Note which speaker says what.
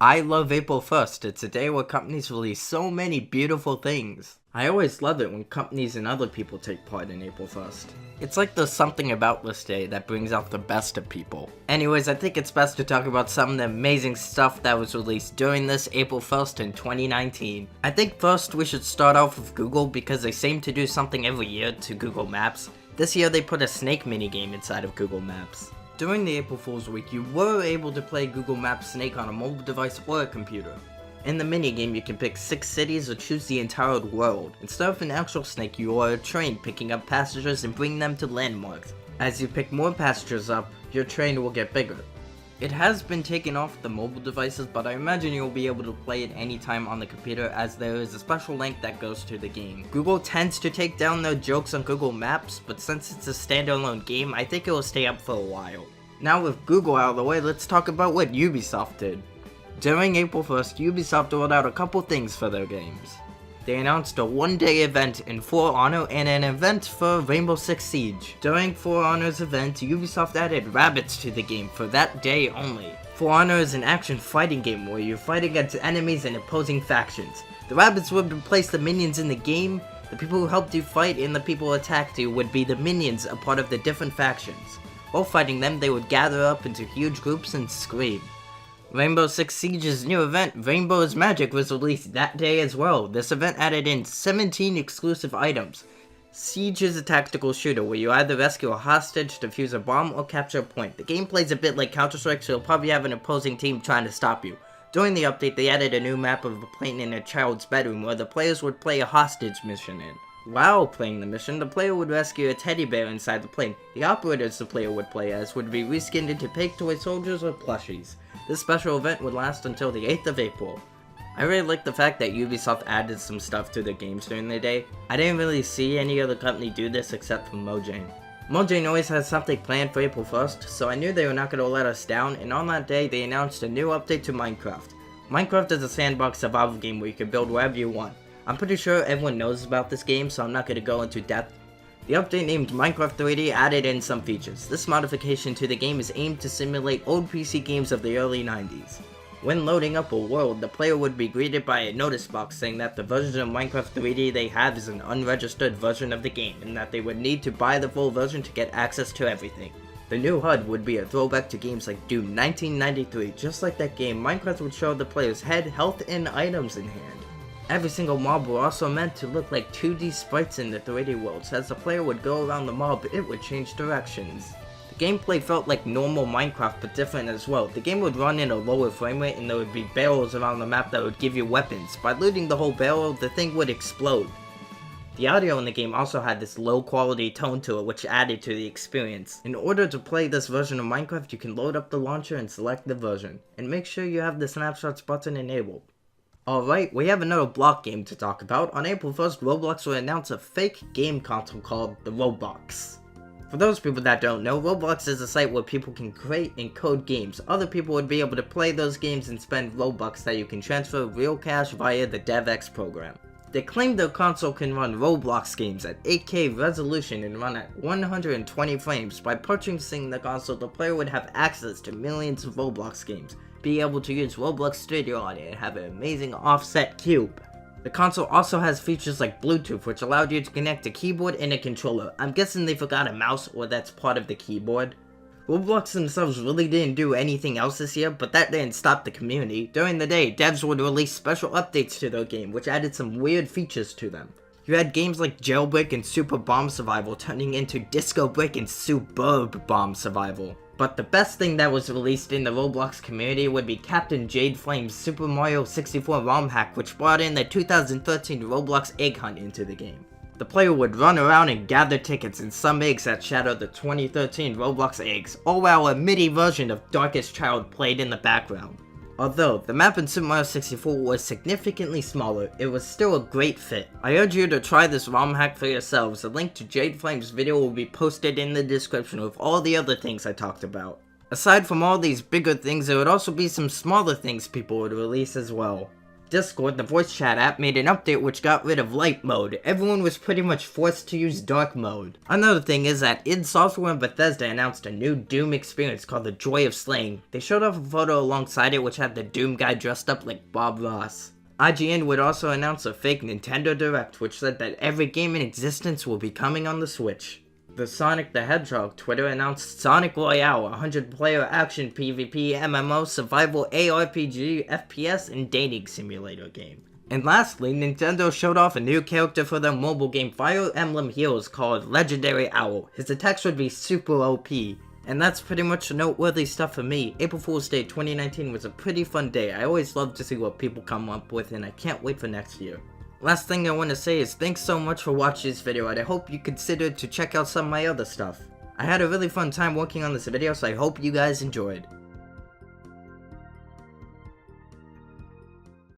Speaker 1: I love April 1st. It's a day where companies release so many beautiful things. I always love it when companies and other people take part in April 1st. It's like there's something about this day that brings out the best of people. Anyways, I think it's best to talk about some of the amazing stuff that was released during this April 1st in 2019. I think first we should start off with Google because they seem to do something every year to Google Maps. This year they put a snake minigame inside of Google Maps. During the April Fool's week, you were able to play Google Maps Snake on a mobile device or a computer. In the minigame, you can pick 6 cities or choose the entire world. Instead of an actual snake, you are a train picking up passengers and bringing them to landmarks. As you pick more passengers up, your train will get bigger. It has been taken off the mobile devices, but I imagine you'll be able to play it anytime on the computer as there is a special link that goes to the game. Google tends to take down their jokes on Google Maps, but since it's a standalone game, I think it will stay up for a while. Now with Google out of the way, let's talk about what Ubisoft did. During April 1st, Ubisoft rolled out a couple things for their games. They announced a one-day event in For Honor and an event for Rainbow Six Siege. During For Honor's event, Ubisoft added rabbits to the game for that day only. For Honor is an action fighting game where you fight against enemies and opposing factions. The rabbits would replace the minions in the game. The people who helped you fight and the people who attacked you would be the minions, a part of the different factions. While fighting them, they would gather up into huge groups and scream. Rainbow Six Siege's new event, Rainbow is Magic, was released that day as well. This event added in 17 exclusive items. Siege is a tactical shooter where you either rescue a hostage, defuse a bomb, or capture a point. The game plays a bit like Counter-Strike, so you'll probably have an opposing team trying to stop you. During the update, they added a new map of a plane in a child's bedroom where the players would play a hostage mission in. While playing the mission, the player would rescue a teddy bear inside the plane. The operators the player would play as would be reskinned into fake toy soldiers or plushies. This special event would last until the 8th of April. I really like the fact that Ubisoft added some stuff to their games during the day. I didn't really see any other company do this except for Mojang. Mojang always has something planned for April 1st, so I knew they were not going to let us down, and on that day they announced a new update to Minecraft. Minecraft is a sandbox survival game where you can build wherever you want. I'm pretty sure everyone knows about this game, so I'm not going to go into depth. The update named Minecraft 3D added in some features. This modification to the game is aimed to simulate old PC games of the early 90s. When loading up a world, the player would be greeted by a notice box saying that the version of Minecraft 3D they have is an unregistered version of the game, and that they would need to buy the full version to get access to everything. The new HUD would be a throwback to games like Doom 1993. Just like that game, Minecraft would show the player's head, health, and items in hand. Every single mob were also meant to look like 2D sprites in the 3D worlds. As the player would go around the mob, it would change directions. The gameplay felt like normal Minecraft, but different as well. The game would run in a lower frame rate and there would be barrels around the map that would give you weapons. By looting the whole barrel, the thing would explode. The audio in the game also had this low quality tone to it which added to the experience. In order to play this version of Minecraft, you can load up the launcher and select the version. And make sure you have the snapshots button enabled. Alright, we have another block game to talk about. On April 1st, Roblox will announce a fake game console called the Roblox. For those people that don't know, Roblox is a site where people can create and code games. Other people would be able to play those games and spend Robux that you can transfer real cash via the DevX program. They claim their console can run Roblox games at 8K resolution and run at 120 frames. By purchasing the console, the player would have access to millions of Roblox games, be able to use Roblox Studio on it, and have an amazing offset cube. The console also has features like Bluetooth, which allowed you to connect a keyboard and a controller. I'm guessing they forgot a mouse, or that's part of the keyboard. Roblox themselves really didn't do anything else this year, but that didn't stop the community. During the day, devs would release special updates to their game, which added some weird features to them. You had games like Jailbreak and Super Bomb Survival turning into Disco Break and Superb Bomb Survival. But the best thing that was released in the Roblox community would be Captain Jadeflames' Super Mario 64 ROM hack, which brought in the 2013 Roblox Egg Hunt into the game. The player would run around and gather tickets and some eggs that shadow the 2013 Roblox eggs, all while a MIDI version of Darkest Child played in the background. Although the map in Super Mario 64 was significantly smaller, it was still a great fit. I urge you to try this ROM hack for yourselves. A link to Jadeflames' video will be posted in the description with all the other things I talked about. Aside from all these bigger things, there would also be some smaller things people would release as well. Discord, the voice chat app, made an update which got rid of light mode. Everyone was pretty much forced to use dark mode. Another thing is that id Software and Bethesda announced a new Doom experience called The Joy of Slaying. They showed off a photo alongside it which had the Doom guy dressed up like Bob Ross. IGN would also announce a fake Nintendo Direct which said that every game in existence will be coming on the Switch. The Sonic the Hedgehog Twitter announced Sonic Royale, a 100-player action PvP MMO survival ARPG FPS and dating simulator game. And lastly, Nintendo showed off a new character for their mobile game Fire Emblem Heroes called Legendary Owl. His attacks would be super OP. And that's pretty much noteworthy stuff for me. April Fool's Day 2019 was a pretty fun day. I always love to see what people come up with and I can't wait for next year. Last thing I want to say is thanks so much for watching this video and I hope you consider to check out some of my other stuff. I had a really fun time working on this video so I hope you guys enjoyed.